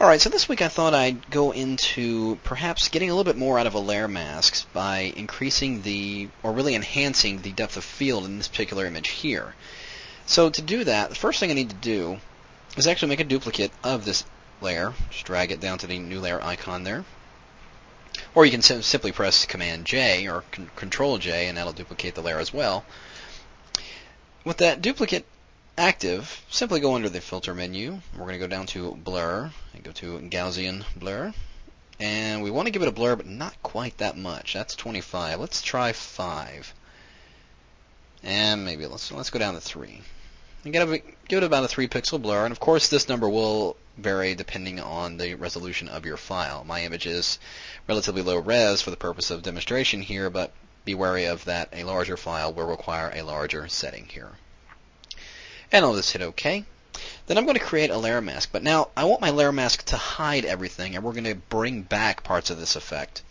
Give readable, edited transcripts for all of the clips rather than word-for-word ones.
Alright, so this week I thought I'd go into perhaps getting a little bit more out of a layer mask by increasing or really enhancing the depth of field in this particular image here. So to do that, the first thing I need to do is actually make a duplicate of this layer. Just drag it down to the new layer icon there. Or you can simply press Command J or Control J and that'll duplicate the layer as well. With that duplicate active, simply go under the filter menu. We're going to go down to blur and go to Gaussian blur, and we want to give it a blur but not quite that much. That's 25. Let's try 5, and maybe let's go down to 3 and give it about a 3 pixel blur. And of course this number will vary depending on the resolution of your file. My image is relatively low res for the purpose of demonstration here, but be wary of that. A larger file will require a larger setting here. And I'll just hit OK. Then I'm going to create a layer mask. But now I want my layer mask to hide everything, and we're going to bring back parts of this effect.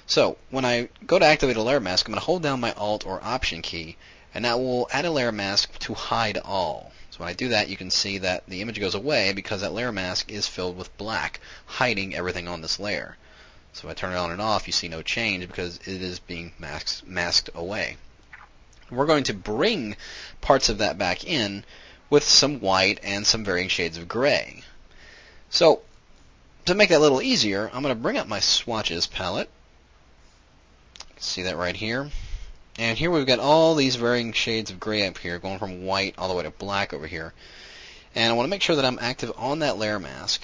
So when I go to activate a layer mask, I'm going to hold down my Alt or Option key, and that will add a layer mask to hide all. So when I do that, you can see that the image goes away because that layer mask is filled with black, hiding everything on this layer. So if I turn it on and off, you see no change because it is being masked away. We're going to bring parts of that back in with some white and some varying shades of gray. So to make that a little easier, I'm going to bring up my swatches palette. You can see that right here. And here we've got all these varying shades of gray up here, going from white all the way to black over here. And I want to make sure that I'm active on that layer mask.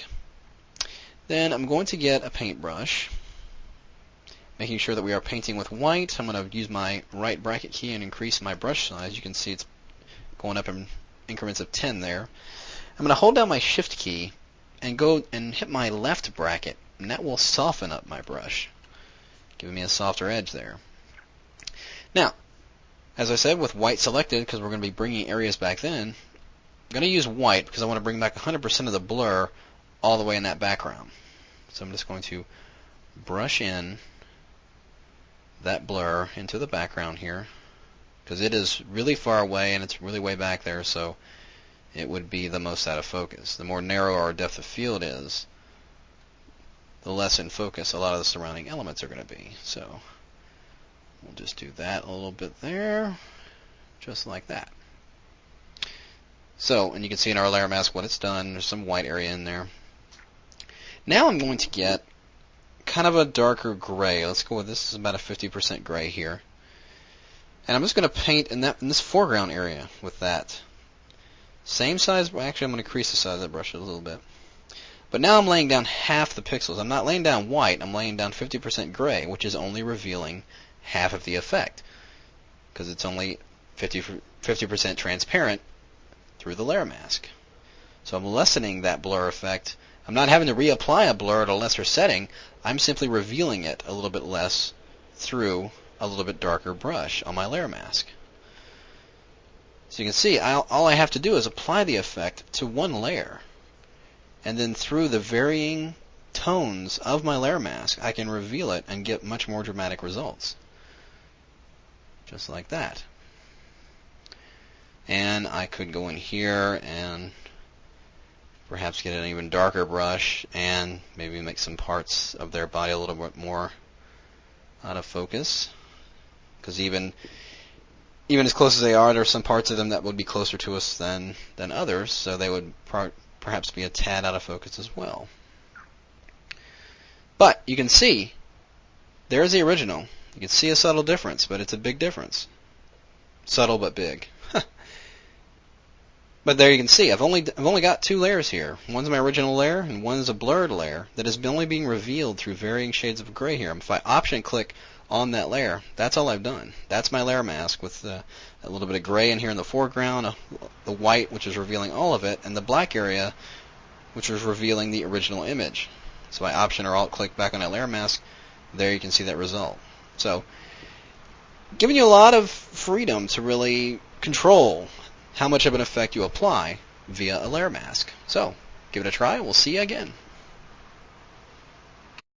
Then I'm going to get a paintbrush, making sure that we are painting with white. I'm going to use my right bracket key and increase my brush size. You can see it's going up in increments of 10 there. I'm going to hold down my Shift key and go and hit my left bracket, and that will soften up my brush, giving me a softer edge there. Now, as I said, with white selected, because we're going to be bringing areas back then, I'm going to use white because I want to bring back 100% of the blur all the way in that background. So I'm just going to brush in that blur into the background here, because it is really far away and it's really way back there, so it would be the most out of focus. The more narrow our depth of field is, the less in focus a lot of the surrounding elements are going to be. So we'll just do that a little bit there, just like that. So, and you can see in our layer mask what it's done. There's some white area in there. Now I'm going to get kind of a darker gray. Let's go with this. Is about a 50% gray here. And I'm just going to paint in this foreground area with that. Same size, actually I'm going to increase the size of the brush a little bit. But now I'm laying down half the pixels. I'm not laying down white, I'm laying down 50% gray, which is only revealing half of the effect, because it's only 50% transparent through the layer mask. So I'm lessening that blur effect. I'm not having to reapply a blur at a lesser setting, I'm simply revealing it a little bit less through a little bit darker brush on my layer mask. So you can see all I have to do is apply the effect to one layer, and then through the varying tones of my layer mask I can reveal it and get much more dramatic results. Just like that. And I could go in here and perhaps get an even darker brush and maybe make some parts of their body a little bit more out of focus. Because even as close as they are, there are some parts of them that would be closer to us than others, so they would perhaps be a tad out of focus as well. But you can see there's the original. You can see a subtle difference, but it's a big difference. Subtle but big. But there you can see I've only got 2 layers here. One's my original layer and one's a blurred layer that is only being revealed through varying shades of gray here. If I option click on that layer, that's all I've done. That's my layer mask with a little bit of gray in here in the foreground, the white which is revealing all of it, and the black area which is revealing the original image. So I option or alt click back on that layer mask, there you can see that result. So giving you a lot of freedom to really control how much of an effect you apply via a layer mask. So give it a try, we'll see you again.